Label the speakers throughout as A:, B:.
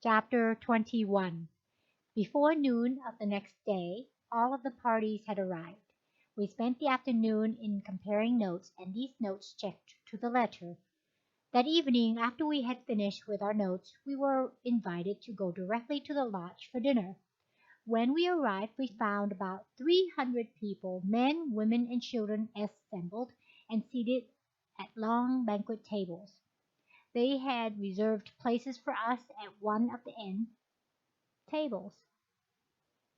A: Chapter 21. Before noon of the next day, all of the parties had arrived. We spent the afternoon in comparing notes, and these notes checked to the letter. That evening, after we had finished with our notes, we were invited to go directly to the lodge for dinner. When we arrived, we found about 300 people, men, women, and children, assembled and seated at long banquet tables. They had reserved places for us at one of the end tables,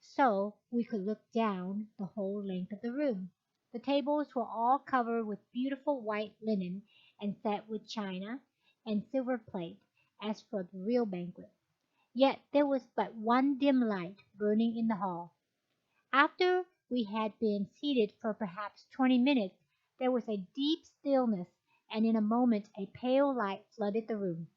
A: so we could look down the whole length of the room. The tables were all covered with beautiful white linen and set with china and silver plate, as for the real banquet. Yet there was but one dim light burning in the hall. After we had been seated for perhaps 20 minutes, there was a deep stillness, and in a moment a pale light flooded the room.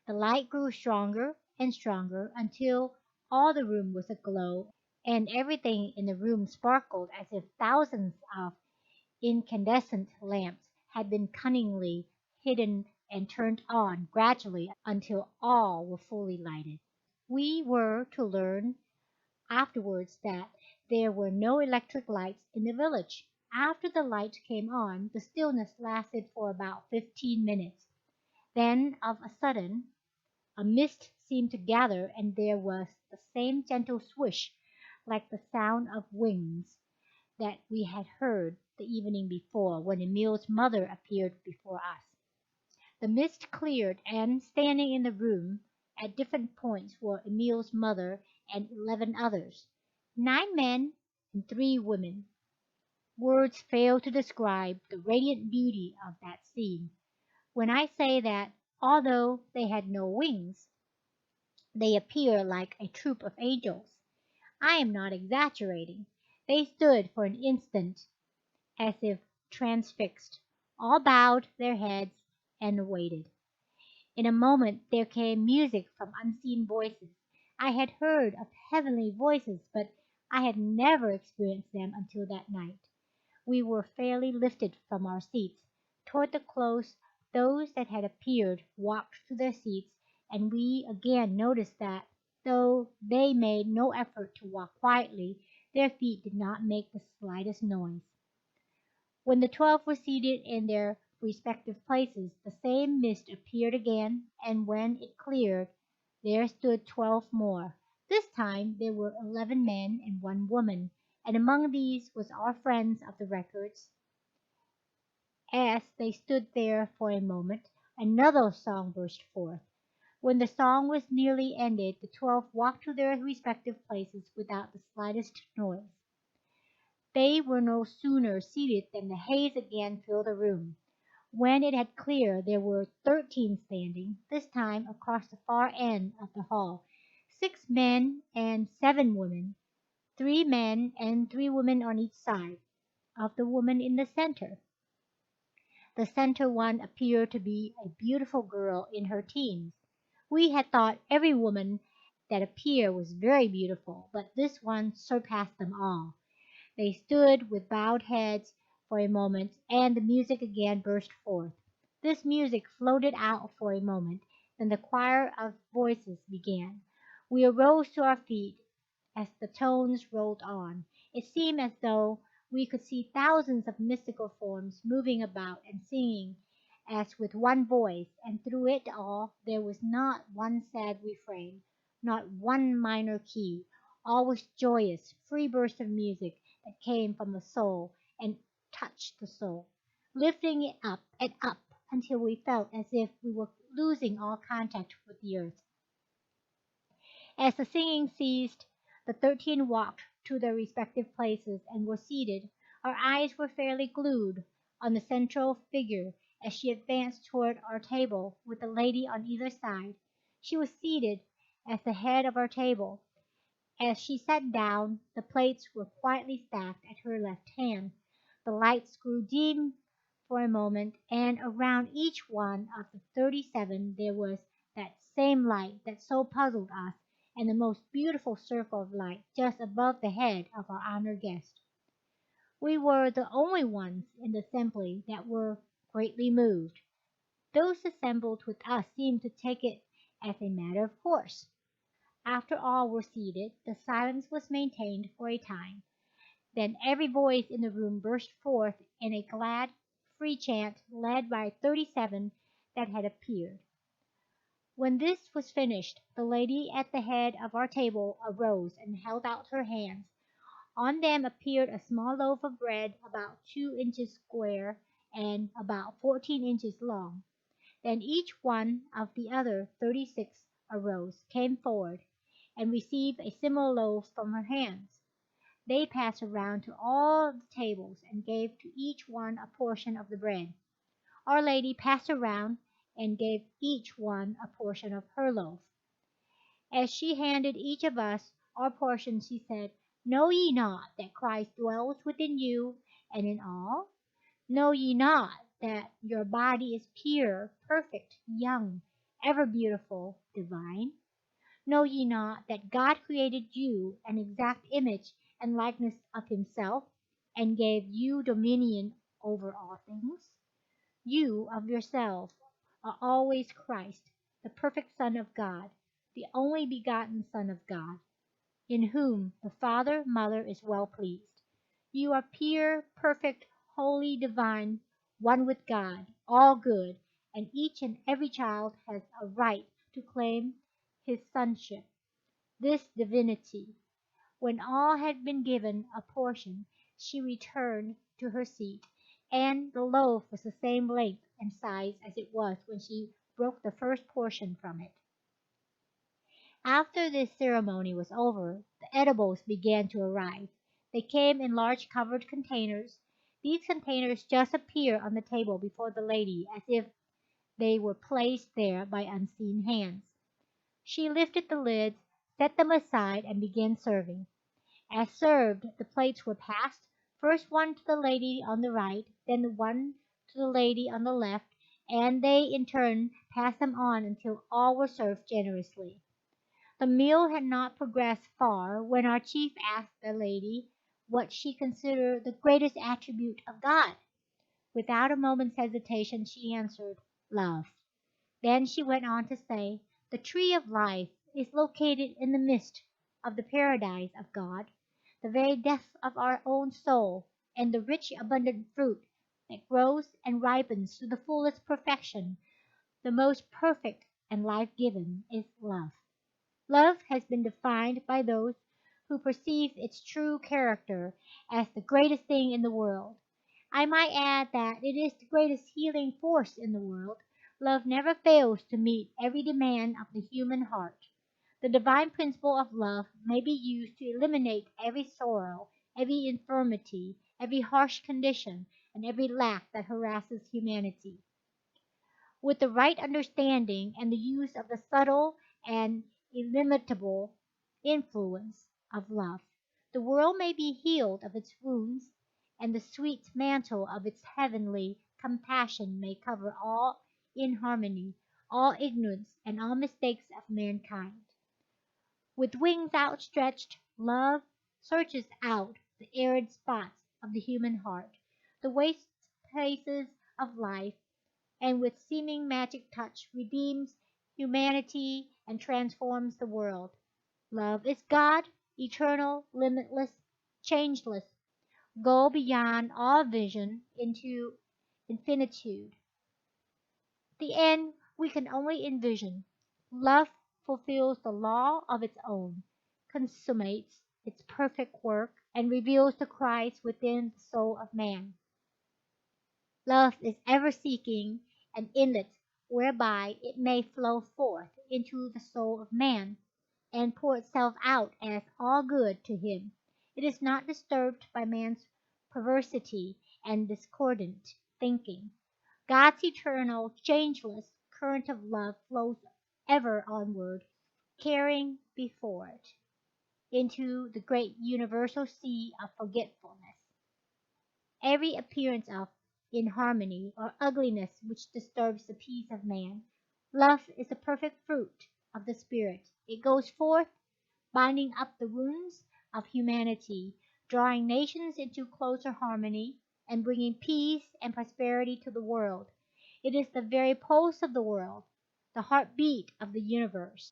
A: The light grew stronger and stronger until all the room was aglow, and everything in the room sparkled as if thousands of incandescent lamps had been cunningly hidden and turned on gradually until all were fully lighted. We were to learn afterwards that there were no electric lights in the village. After the lights came on, the stillness lasted for about 15 minutes. Then, of a sudden, a mist seemed to gather, and there was the same gentle swish, like the sound of wings, that we had heard the evening before when Emil's mother appeared before us. The mist cleared, and standing in the room at different points were Emil's mother and 11 others, 9 men and 3 women. Words fail to describe the radiant beauty of that scene. When I say that, although they had no wings, they appear like a troop of angels, I am not exaggerating. They stood for an instant as if transfixed, all bowed their heads and waited. In a moment there came music from unseen voices. I had heard of heavenly voices, but I had never experienced them until that night. We were fairly lifted from our seats. Toward the close, those that had appeared walked to their seats, and we again noticed that, though they made no effort to walk quietly, their feet did not make the slightest noise. When the 12 were seated in their respective places, the same mist appeared again, and when it cleared, there stood 12 more. This time there were 11 men and 1 woman, and among these was our friends of the records. As they stood there for a moment, another song burst forth. When the song was nearly ended, the 12 walked to their respective places without the slightest noise. They were no sooner seated than the haze again filled the room. When it had cleared, there were 13 standing, this time across the far end of the hall, 6 men and 7 women, 3 men and 3 women on each side of the woman in the center. The center one appeared to be a beautiful girl in her teens. We had thought every woman that appeared was very beautiful, but this one surpassed them all. They stood with bowed heads for a moment, and the music again burst forth. This music floated out for a moment, then the choir of voices began. We arose to our feet as the tones rolled on. It seemed as though we could see thousands of mystical forms moving about and singing as with one voice, and through it all there was not one sad refrain, not one minor key. All was joyous, free burst of music that came from the soul and touched the soul, lifting it up and up until we felt as if we were losing all contact with the earth. As the singing ceased, the 13 walked to their respective places and were seated. Our eyes were fairly glued on the central figure as she advanced toward our table with a lady on either side. She was seated at the head of our table. As she sat down, the plates were quietly stacked at her left hand. The lights grew dim for a moment, and around each one of the 37 there was that same light that so puzzled us, and the most beautiful circle of light just above the head of our honored guest. We were the only ones in the assembly that were greatly moved. Those assembled with us seemed to take it as a matter of course. After all were seated, the silence was maintained for a time. Then every voice in the room burst forth in a glad, free chant led by 37 that had appeared. When this was finished, the lady at the head of our table arose and held out her hands. On them appeared a small loaf of bread about 2 inches square and about 14 inches long. Then each one of the other 36 arose, came forward, and received a similar loaf from her hands. They passed around to all the tables and gave to each one a portion of the bread. Our Lady passed around and gave each one a portion of her loaf. As she handed each of us our portion, she said, "Know ye not that Christ dwells within you and in all? Know ye not that your body is pure, perfect, young, ever beautiful, divine? Know ye not that God created you an exact image and likeness of himself, and gave you dominion over all things? You of yourself are always Christ, the perfect Son of God, the only begotten Son of God, in whom the Father, Mother is well pleased. You are pure, perfect, holy, divine, one with God, all good, and each and every child has a right to claim his sonship, this divinity." When all had been given a portion, she returned to her seat, and the loaf was the same length and size as it was when she broke the first portion from it. After this ceremony was over, the edibles began to arrive. They came in large covered containers. These containers just appeared on the table before the lady as if they were placed there by unseen hands. She lifted the lids, set them aside, and began serving. As served, the plates were passed, first one to the lady on the right, then one to the lady on the left, and they in turn passed them on until all were served generously. The meal had not progressed far when our chief asked the lady what she considered the greatest attribute of God. Without a moment's hesitation, she answered, "Love." Then she went on to say, "The tree of life is located in the midst of the paradise of God, the very depth of our own soul, and the rich, abundant fruit that grows and ripens to the fullest perfection, the most perfect and life-giving, is love. Love has been defined by those who perceive its true character as the greatest thing in the world. I might add that it is the greatest healing force in the world. Love never fails to meet every demand of the human heart. The divine principle of love may be used to eliminate every sorrow, every infirmity, every harsh condition, and every lack that harasses humanity. With the right understanding and the use of the subtle and illimitable influence of love, the world may be healed of its wounds, and the sweet mantle of its heavenly compassion may cover all inharmony, all ignorance, and all mistakes of mankind. With wings outstretched, love searches out the arid spots of the human heart, the waste places of life, and with seeming magic touch redeems humanity and transforms the world. Love is God, eternal, limitless, changeless. Go beyond all vision into infinitude. The end we can only envision. Love fulfills the law of its own, consummates its perfect work, and reveals the Christ within the soul of man. Love is ever seeking an inlet whereby it may flow forth into the soul of man, and pour itself out as all good to him. It is not disturbed by man's perversity and discordant thinking. God's eternal, changeless current of love flows ever onward, carrying before it into the great universal sea of forgetfulness every appearance of inharmony or ugliness which disturbs the peace of man. Love is the perfect fruit of the Spirit. It goes forth, binding up the wounds of humanity, drawing nations into closer harmony, and bringing peace and prosperity to the world. It is the very pulse of the world. the heartbeat of the universe.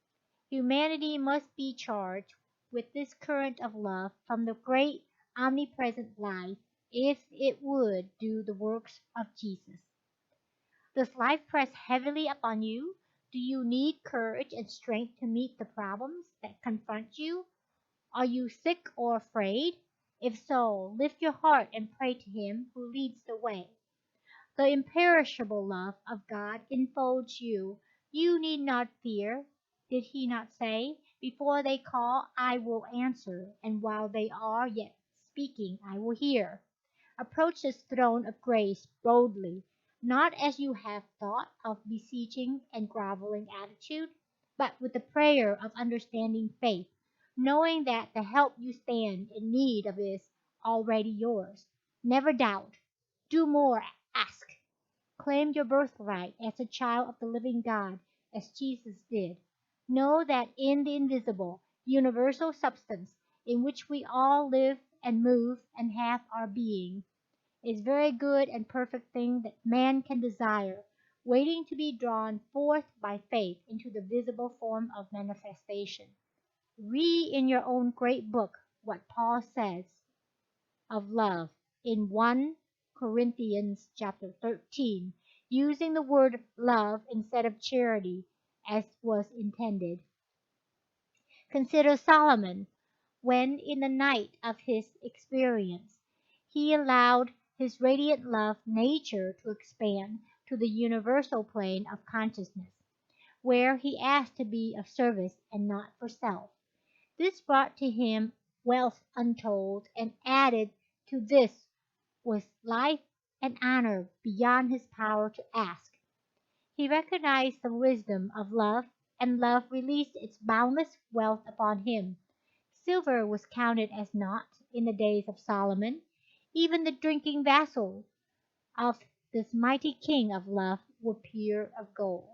A: Humanity must be charged with this current of love from the great omnipresent life if it would do the works of Jesus. Does life press heavily upon you? Do you need courage and strength to meet the problems that confront you? Are you sick or afraid? If so, lift your heart and pray to Him who leads the way. The imperishable love of God enfolds you. You need not fear. Did He not say, "Before they call, I will answer, and while they are yet speaking, I will hear"? Approach this throne of grace boldly, not as you have thought of beseeching and groveling attitude, but with the prayer of understanding faith, knowing that the help you stand in need of is already yours. Never doubt. Do more. Ask. Claim your birthright as a child of the living God, as Jesus did. Know that in the invisible, universal substance in which we all live and move and have our being, is very good and perfect thing that man can desire, waiting to be drawn forth by faith into the visible form of manifestation. Read in your own great book what Paul says of love in 1 Corinthians chapter 13, using the word love instead of charity as was intended. Consider Solomon, when in the night of his experience he allowed his radiant love nature to expand to the universal plane of consciousness, where he asked to be of service and not for self. This brought to him wealth untold, and added to this was life and honor beyond his power to ask. He recognized the wisdom of love, and love released its boundless wealth upon him. Silver was counted as naught in the days of Solomon. Even the drinking vessels of this mighty king of love were pure of gold.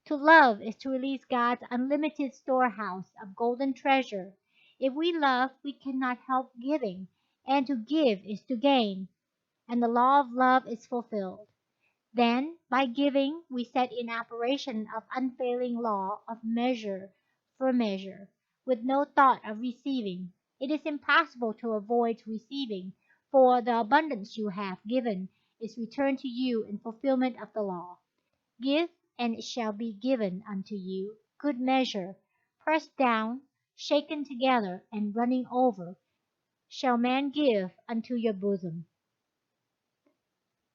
A: To love is to release God's unlimited storehouse of golden treasure. If we love, we cannot help giving, and to give is to gain, and the law of love is fulfilled. Then, by giving, we set in operation of unfailing law of measure for measure, with no thought of receiving. It is impossible to avoid receiving, for the abundance you have given is returned to you in fulfillment of the law. Give, and it shall be given unto you, good measure, pressed down, shaken together, and running over, shall man give unto your bosom.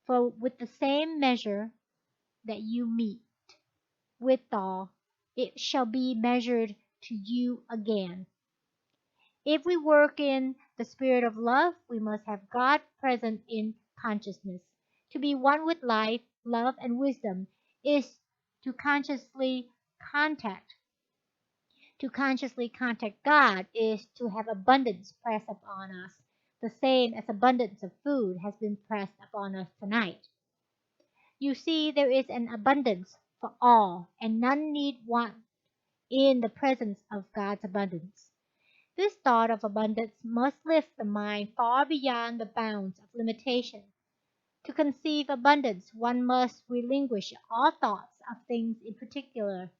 A: For with the same measure that you meet withal, it shall be measured to you again. If we work in the spirit of love, we must have God present in consciousness. To be one with life, love, and wisdom is to consciously contact. To consciously contact God is to have abundance pressed upon us, the same as abundance of food has been pressed upon us tonight. You see, there is an abundance for all, and none need want in the presence of God's abundance. This thought of abundance must lift the mind far beyond the bounds of limitation. To conceive abundance, one must relinquish all thoughts of things in particular.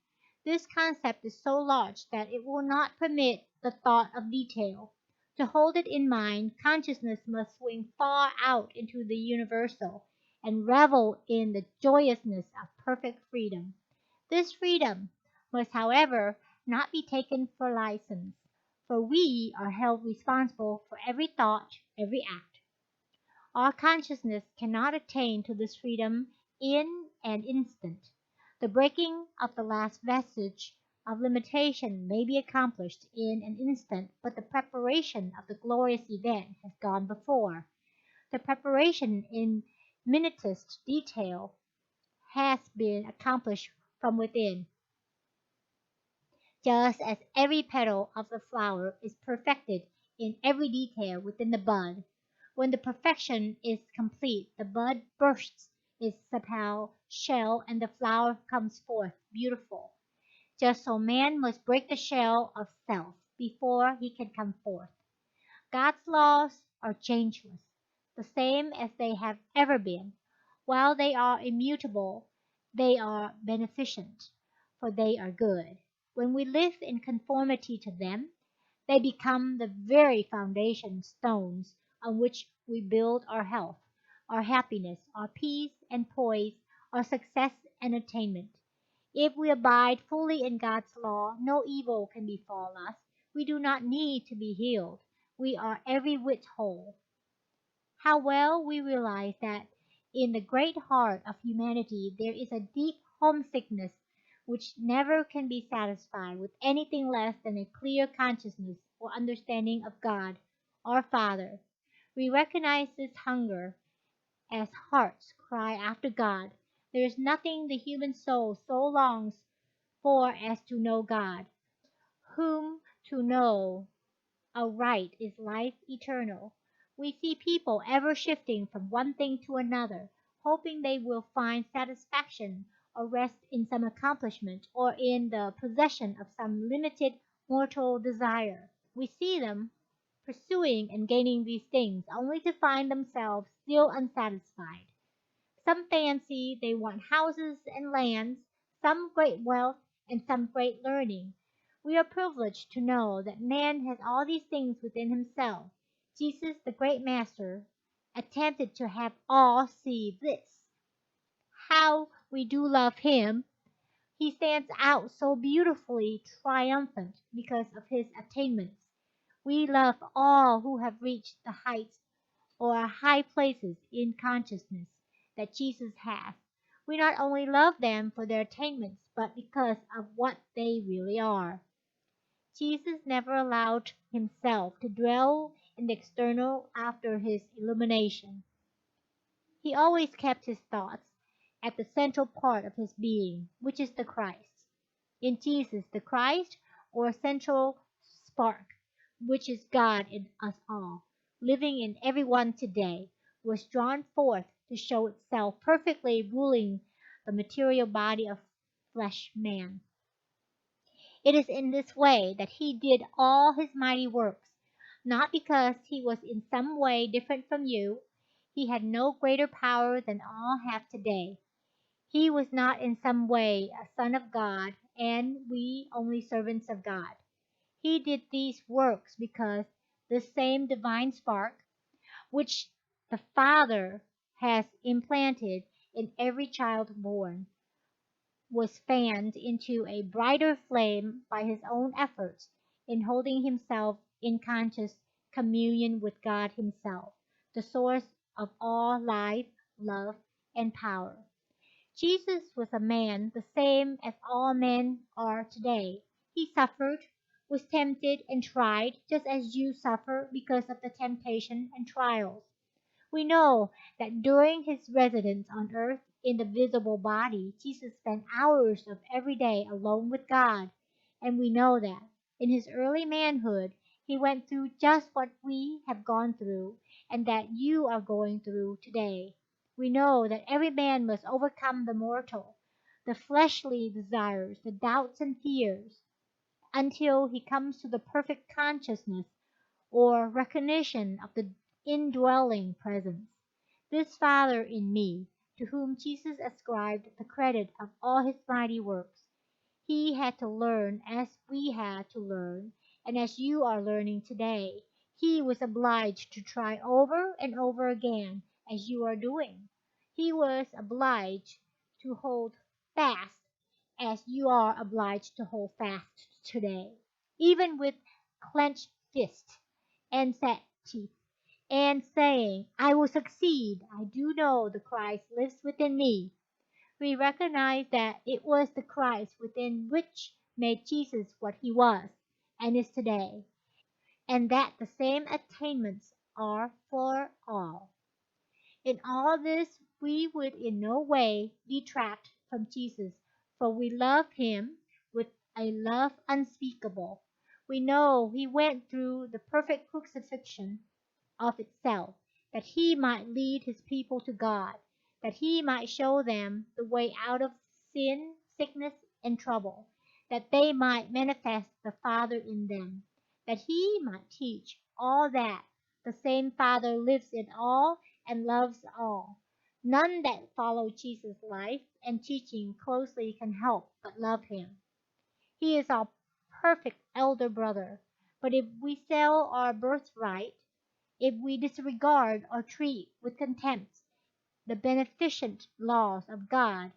A: This concept is so large that it will not permit the thought of detail. To hold it in mind, consciousness must swing far out into the universal and revel in the joyousness of perfect freedom. This freedom must, however, not be taken for license, for we are held responsible for every thought, every act. Our consciousness cannot attain to this freedom in an instant. The breaking of the last vestige of limitation may be accomplished in an instant, but the preparation of the glorious event has gone before. The preparation in minutest detail has been accomplished from within, just as every petal of the flower is perfected in every detail within the bud. When the perfection is complete, the bud bursts its sepal shell and the flower comes forth beautiful. Just so man must break the shell of self before he can come forth. God's laws are changeless, the same as they have ever been. While they are immutable, they are beneficent, for they are good. When we live in conformity to them, they become the very foundation stones on which we build our health, our happiness, our peace and poise, our success and attainment. If we abide fully in God's law, no evil can befall us. We do not need to be healed. We are every whit whole. How well we realize that in the great heart of humanity there is a deep homesickness which never can be satisfied with anything less than a clear consciousness or understanding of God, our Father. We recognize this hunger as hearts cry after God. There is nothing the human soul so longs for as to know God, whom to know aright is life eternal. We see people ever shifting from one thing to another, hoping they will find satisfaction or rest in some accomplishment or in the possession of some limited mortal desire. We see them pursuing and gaining these things only to find themselves still unsatisfied. Some fancy they want houses and lands, some great wealth, and some great learning. We are privileged to know that man has all these things within himself. Jesus, the great master, attempted to have all see this. How we do love him! He stands out so beautifully triumphant because of his attainments. We love all who have reached the heights or high places in consciousness that Jesus has. We not only love them for their attainments, but because of what they really are. Jesus never allowed himself to dwell in the external after his illumination. He always kept his thoughts at the central part of his being, which is the Christ. In Jesus, the Christ, or central spark, which is God in us all, living in everyone today, was drawn forth to show itself perfectly ruling the material body of flesh man. It is in this way that he did all his mighty works, not because he was in some way different from you. He had no greater power than all have today. He was not in some way a son of God, and we only servants of God. He did these works because the same divine spark, which the Father has implanted in every child born, was fanned into a brighter flame by his own efforts in holding himself in conscious communion with God himself, the source of all life, love, and power. Jesus was a man the same as all men are today. He suffered, was tempted, and tried, just as you suffer because of the temptation and trials. We know that during his residence on earth in the visible body, Jesus spent hours of every day alone with God. And we know that in his early manhood, he went through just what we have gone through and that you are going through today. We know that every man must overcome the mortal, the fleshly desires, the doubts and fears, until he comes to the perfect consciousness or recognition of the indwelling presence. This Father in me, to whom Jesus ascribed the credit of all his mighty works, he had to learn as we had to learn, and as you are learning today. He was obliged to try over and over again, as you are doing. He was obliged to hold fast, as you are obliged to hold fast today, even with clenched fists and set teeth, and saying, I will succeed. I do know the Christ lives within me. We recognize that it was the Christ within which made Jesus what he was and is today, and that the same attainments are for all. In all this, we would in no way detract from Jesus, for we love him with a love unspeakable. We know he went through the perfect crucifixion of itself, that he might lead his people to God, that he might show them the way out of sin, sickness, and trouble, that they might manifest the Father in them, that he might teach all that the same Father lives in all and loves all. None that follow Jesus' life and teaching closely can help but love him. He is our perfect elder brother. But if we sell our birthright, if we disregard or treat with contempt the beneficent laws of God,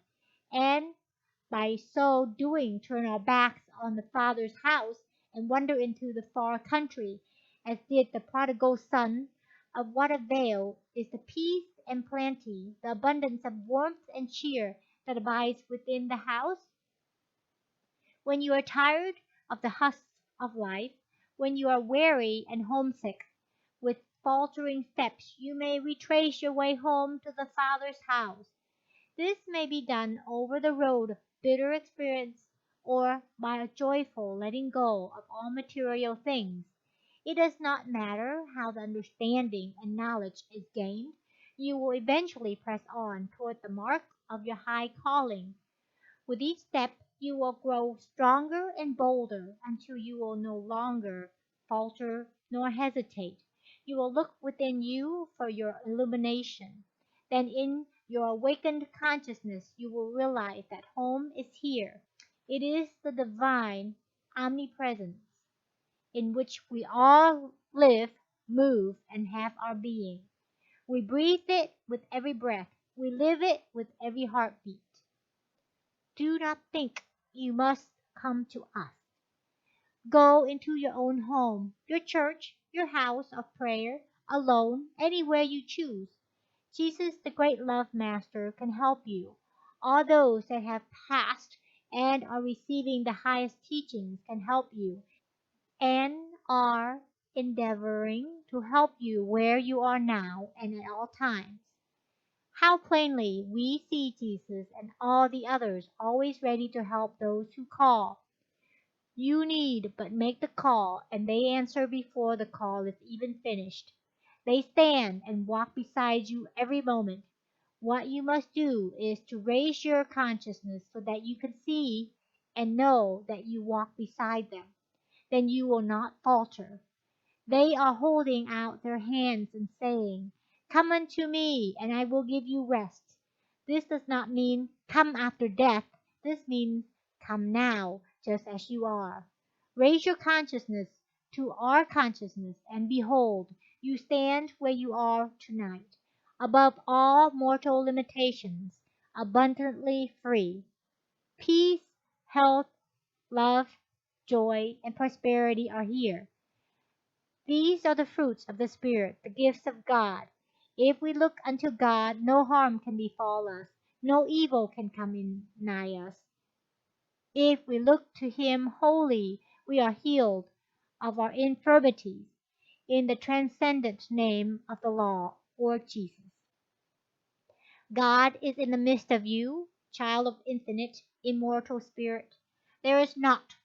A: and by so doing turn our backs on the Father's house and wander into the far country, as did the prodigal son, of what avail is the peace and plenty, the abundance of warmth and cheer that abides within the house? When you are tired of the husks of life, when you are weary and homesick, with faltering steps you may retrace your way home to the Father's house. This may be done over the road of bitter experience or by a joyful letting go of all material things. It does not matter how the understanding and knowledge is gained, you will eventually press on toward the mark of your high calling. With each step you will grow stronger and bolder until you will no longer falter nor hesitate. You will look within you for your illumination. Then in your awakened consciousness you will realize that home is here. It is the divine omnipresence in which we all live, move, and have our being. We breathe it with every breath. We live it with every heartbeat. Do not think you must come to us. Go into your own home, your church, your house of prayer, alone, anywhere you choose. Jesus, the great love master, can help you. All those that have passed and are receiving the highest teachings can help you and are endeavoring to help you where you are now and at all times. How plainly we see Jesus and all the others always ready to help those who call. You need but make the call, and they answer before the call is even finished. They stand and walk beside you every moment. What you must do is to raise your consciousness so that you can see and know that you walk beside them. Then you will not falter. They are holding out their hands and saying, "Come unto me, and I will give you rest." This does not mean come after death. This means come now, just as you are. Raise your consciousness to our consciousness, and behold, you stand where you are tonight, above all mortal limitations, abundantly free. Peace, health, love, joy, and prosperity are here. These are the fruits of the Spirit, the gifts of God. If we look unto God, no harm can befall us, no evil can come in nigh us. If we look to Him wholly, we are healed of our infirmities in the transcendent name of the law, or Jesus. God is in the midst of you, child of infinite, immortal Spirit. There is naught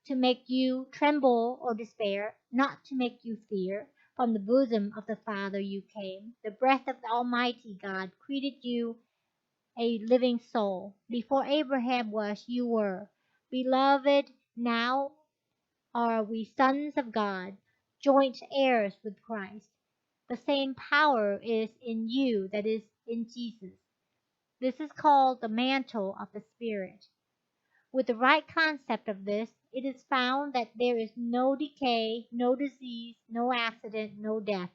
A: to make you tremble or despair, not to make you fear. From the bosom of the Father you came. The breath of the Almighty God created you a living soul. Before Abraham was, you were. Beloved, now are we sons of God, joint heirs with Christ. The same power is in you that is in Jesus. This is called the mantle of the Spirit. With the right concept of this, it is found that there is no decay, no disease, no accident, no death,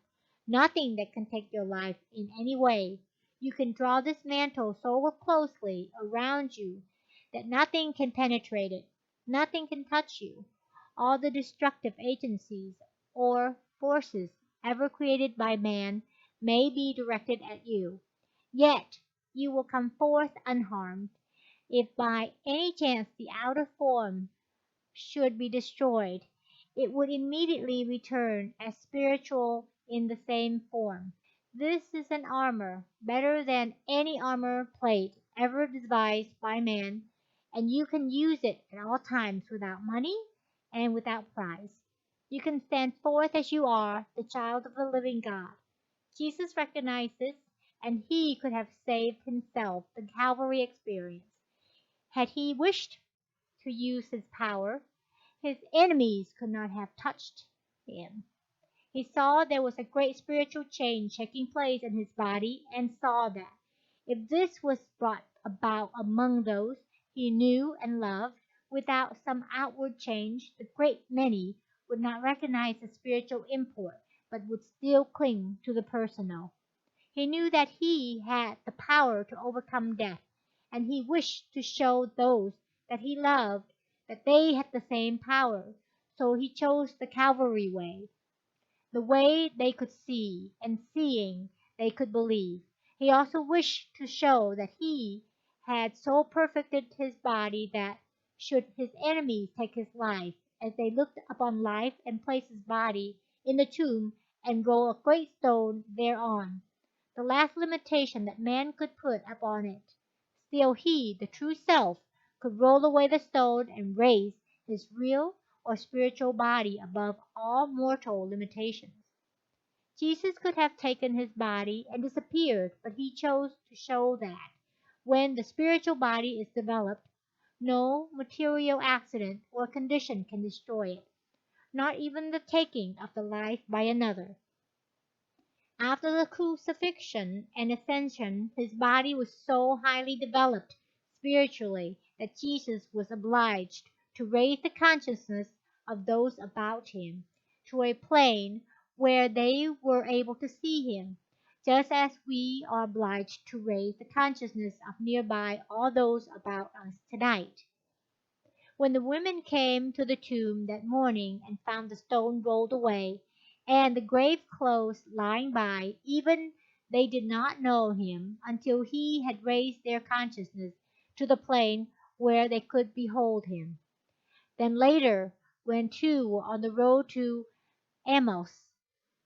A: nothing that can take your life in any way. You can draw this mantle so closely around you that nothing can penetrate it, nothing can touch you. All the destructive agencies or forces ever created by man may be directed at you, yet you will come forth unharmed. If by any chance the outer form should be destroyed, it would immediately return as spiritual in the same form. This is an armor better than any armor plate ever devised by man, and you can use it at all times without money and without price. You can stand forth as you are, the child of the living God. Jesus recognized this, and he could have saved himself the Calvary experience. Had he wished to use his power, his enemies could not have touched him. He saw there was a great spiritual change taking place in his body and saw that If this was brought about among those he knew and loved without some outward change, the great many would not recognize the spiritual import, but would still cling to the personal. He knew that he had the power to overcome death, and he wished to show those that he loved that they had the same power. So he chose the Calvary way, the way they could see, and seeing they could believe. He also wished to show that he had so perfected his body that should his enemies take his life, as they looked upon life and place his body in the tomb and roll a great stone thereon, the last limitation that man could put upon it, still he, the true self, could roll away the stone and raise his real or spiritual body above all mortal limitations. Jesus could have taken his body and disappeared, but he chose to show that when the spiritual body is developed, no material accident or condition can destroy it, not even the taking of the life by another. After the crucifixion and ascension, his body was so highly developed spiritually that Jesus was obliged to raise the consciousness of those about him to a plane where they were able to see him, just as we are obliged to raise the consciousness of nearby all those about us tonight. When the women came to the tomb that morning and found the stone rolled away and the grave clothes lying by, even they did not know him until he had raised their consciousness to the plane where they could behold him. Then later, when two were on the road to Emmaus,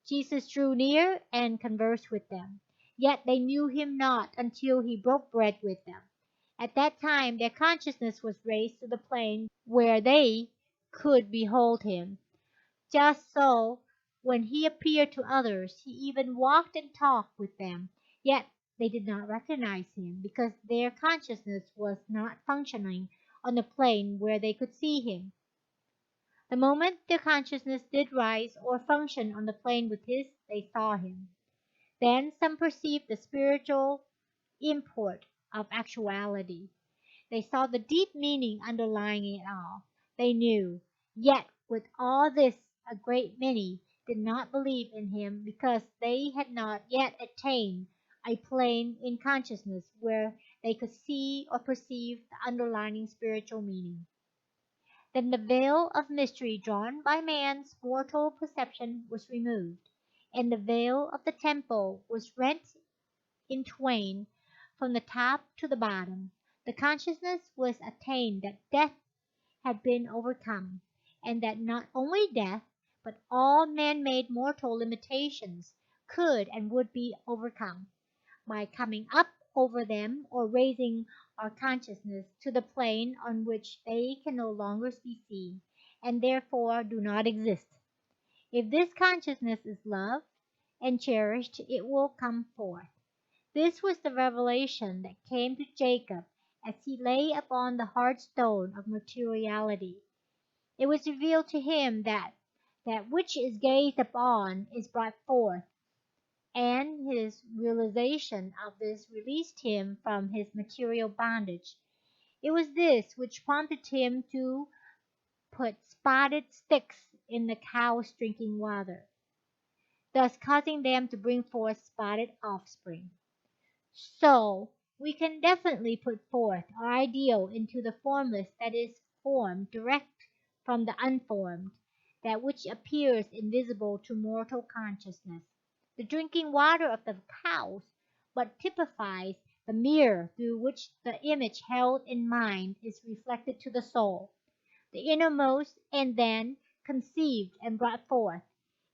A: Jesus drew near and conversed with them. Yet they knew him not until he broke bread with them. At that time their consciousness was raised to the plane where they could behold him. Just so, when he appeared to others, he even walked and talked with them. Yet they did not recognize him because their consciousness was not functioning on the plane where they could see him. The moment their consciousness did rise or function on the plane with his, they saw him. Then some perceived the spiritual import of actuality. They saw the deep meaning underlying it all. They knew. Yet with all this a great many did not believe in him because they had not yet attained a plane in consciousness where they could see or perceive the underlying spiritual meaning. Then the veil of mystery drawn by man's mortal perception was removed, and the veil of the temple was rent in twain from the top to the bottom. The consciousness was attained that death had been overcome, and that not only death, but all man-made mortal limitations could and would be overcome by coming up over them or raising our consciousness to the plane on which they can no longer be seen, and therefore do not exist. If this consciousness is loved and cherished, it will come forth. This was the revelation that came to Jacob as he lay upon the hard stone of materiality. It was revealed to him that that which is gazed upon is brought forth, and his realization of this released him from his material bondage. It was this which prompted him to put spotted sticks in the cows drinking water, thus causing them to bring forth spotted offspring. So, we can definitely put forth our ideal into the formless that is formed direct from the unformed, that which appears invisible to mortal consciousness. The drinking water of the cows but typifies the mirror through which the image held in mind is reflected to the soul, the innermost, and then conceived and brought forth.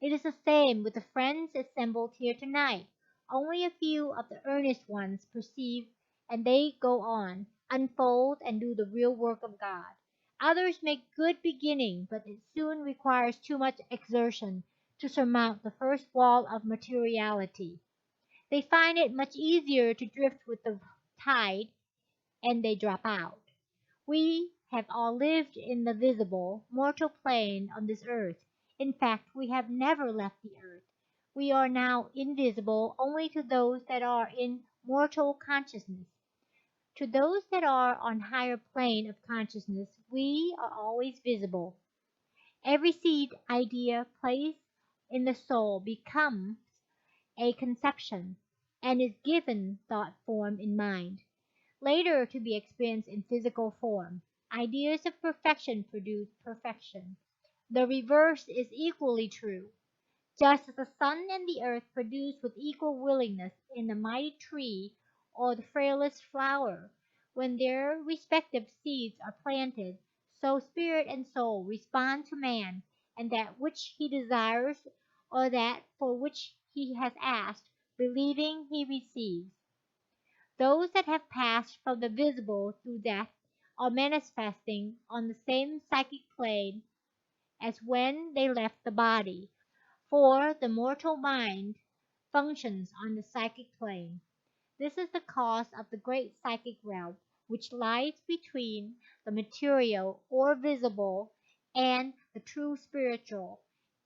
A: It is the same with the friends assembled here tonight. Only a few of the earnest ones perceive, and they go on, unfold, and do the real work of God. Others make good beginning, but it soon requires too much exertion to surmount the first wall of materiality. They find it much easier to drift with the tide, and they drop out. We have all lived in the visible, mortal plane on this earth. In fact, we have never left the earth. We are now invisible only to those that are in mortal consciousness. To those that are on higher plane of consciousness, we are always visible. Every seed idea placed in the soul becomes a conception and is given thought form in mind, later to be experienced in physical form. Ideas of perfection produce perfection. The reverse is equally true. Just as the sun and the earth produce with equal willingness in the mighty tree or the frailest flower, when their respective seeds are planted, so spirit and soul respond to man, and that which he desires or that for which he has asked, believing he receives. Those that have passed from the visible through death are manifesting on the same psychic plane as when they left the body, for the mortal mind functions on the psychic plane. This is the cause of the great psychic realm, which lies between the material or visible and the true spiritual,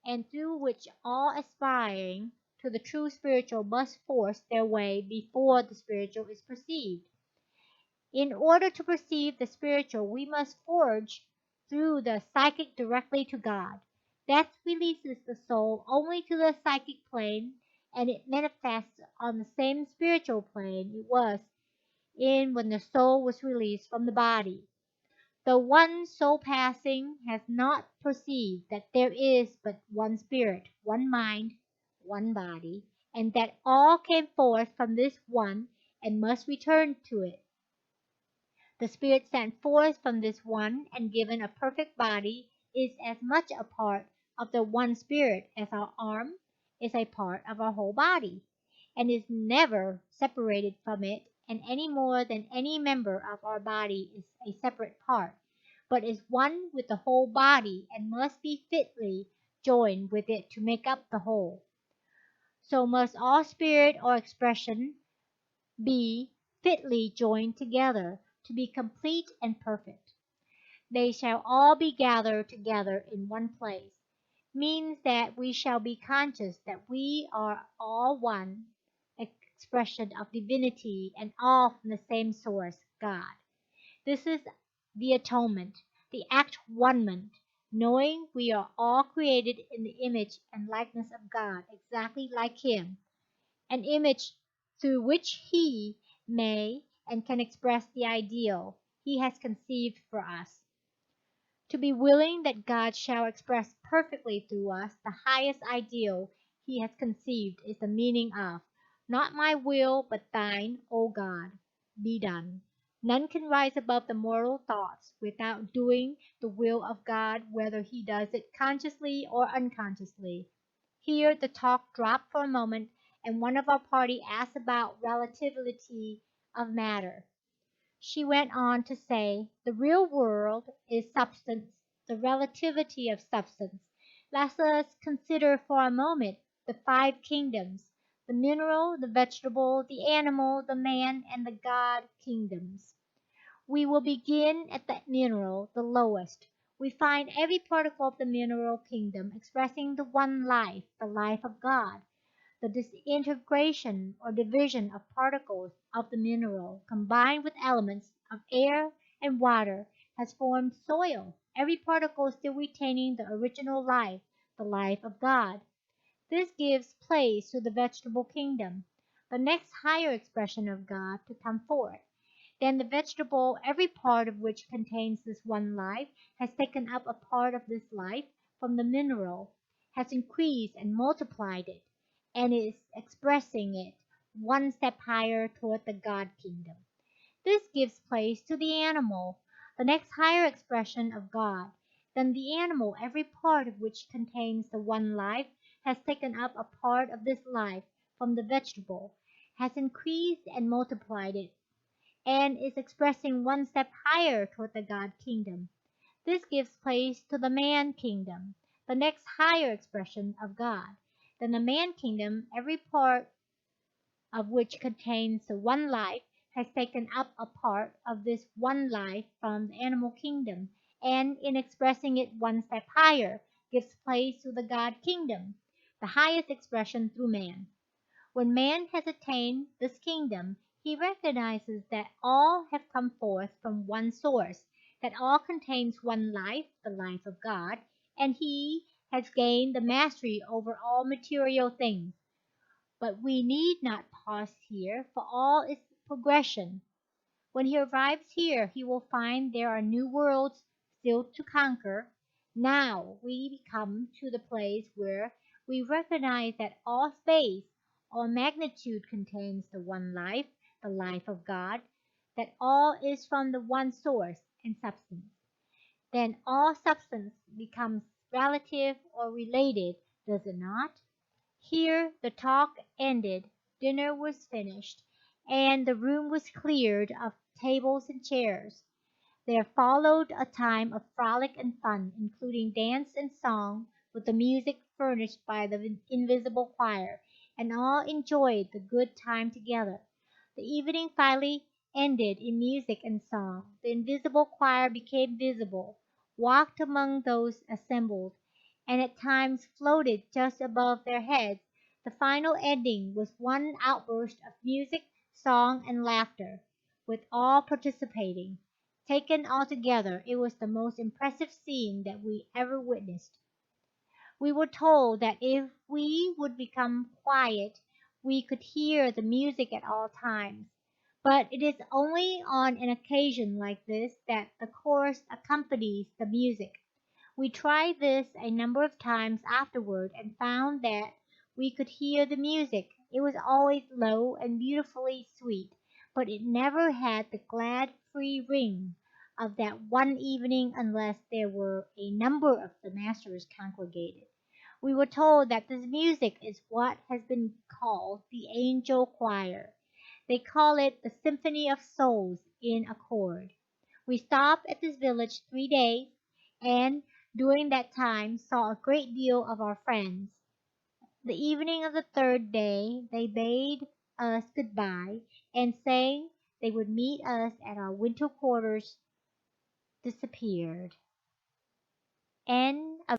A: and through which all aspiring to the true spiritual must force their way before the spiritual is perceived. In order to perceive the spiritual, we must forge through the psychic directly to God. That releases the soul only to the psychic plane, and it manifests on the same spiritual plane it was in when the soul was released from the body. The one soul passing has not perceived that there is but one spirit, one mind, one body, and that all came forth from this one and must return to it. The spirit sent forth from this one and given a perfect body is as much a part of the one spirit as our arm is a part of our whole body, and is never separated from it, and any more than any member of our body is a separate part, but is one with the whole body and must be fitly joined with it to make up the whole. So must all spirit or expression be fitly joined together to be complete and perfect. They shall all be gathered together in one place, means that we shall be conscious that we are all one expression of divinity and all from the same source, God. This is the atonement, the act one-ment, knowing we are all created in the image and likeness of God, exactly like Him, an image through which He may and can express the ideal He has conceived for us. To be willing that God shall express perfectly through us the highest ideal He has conceived is the meaning of, not my will, but thine, O God, be done. None can rise above the mortal thoughts without doing the will of God, whether he does it consciously or unconsciously. Here the talk dropped for a moment, and one of our party asked about relativity of matter. She went on to say, the real world is substance, the relativity of substance. Let us consider for a moment the five kingdoms, the mineral, the vegetable, the animal, the man, and the God kingdoms. We will begin at the mineral, the lowest. We find every particle of the mineral kingdom expressing the one life, the life of God. The disintegration or division of particles of the mineral, combined with elements of air and water, has formed soil, every particle still retaining the original life, the life of God. This gives place to the vegetable kingdom, the next higher expression of God to come forth. Then the vegetable, every part of which contains this one life, has taken up a part of this life from the mineral, has increased and multiplied it, and is expressing it one step higher toward the God kingdom. This gives place to the animal, the next higher expression of God. Then the animal, every part of which contains the one life, has taken up a part of this life from the vegetable, has increased and multiplied it, and is expressing one step higher toward the God kingdom. This gives place to the man kingdom, the next higher expression of God. Then the man kingdom, every part of which contains the one life, has taken up a part of this one life from the animal kingdom, and in expressing it one step higher, gives place to the God kingdom, the highest expression through man. When man has attained this kingdom, He recognizes that all have come forth from one source, that all contains one life, the life of God, and he has gained the mastery over all material things. But we need not pause here, for all is progression. When he arrives here, he will find there are new worlds still to conquer. Now we come to the place where we recognize that all space, all magnitude contains the one life, the life of God, that all is from the one source and substance. Then all substance becomes relative or related, does it not? Here the talk ended, dinner was finished, and the room was cleared of tables and chairs. There followed a time of frolic and fun, including dance and song, with the music furnished by the invisible choir, and all enjoyed the good time together. The evening finally ended in music and song. The invisible choir became visible, walked among those assembled, and at times floated just above their heads. The final ending was one outburst of music, song, and laughter, with all participating. Taken altogether, it was the most impressive scene that we ever witnessed. We were told that if we would become quiet, we could hear the music at all times. But it is only on an occasion like this that the chorus accompanies the music. We tried this a number of times afterward and found that we could hear the music. It was always low and beautifully sweet, but it never had the glad, free ring of that one evening unless there were a number of the masters congregated. We were told that this music is what has been called the angel choir. They call it the symphony of souls in accord. We stopped at this village 3 days, and during that time saw a great deal of our friends. The evening of the third day they bade us good-bye, and saying they would meet us at our winter quarters, disappeared. End of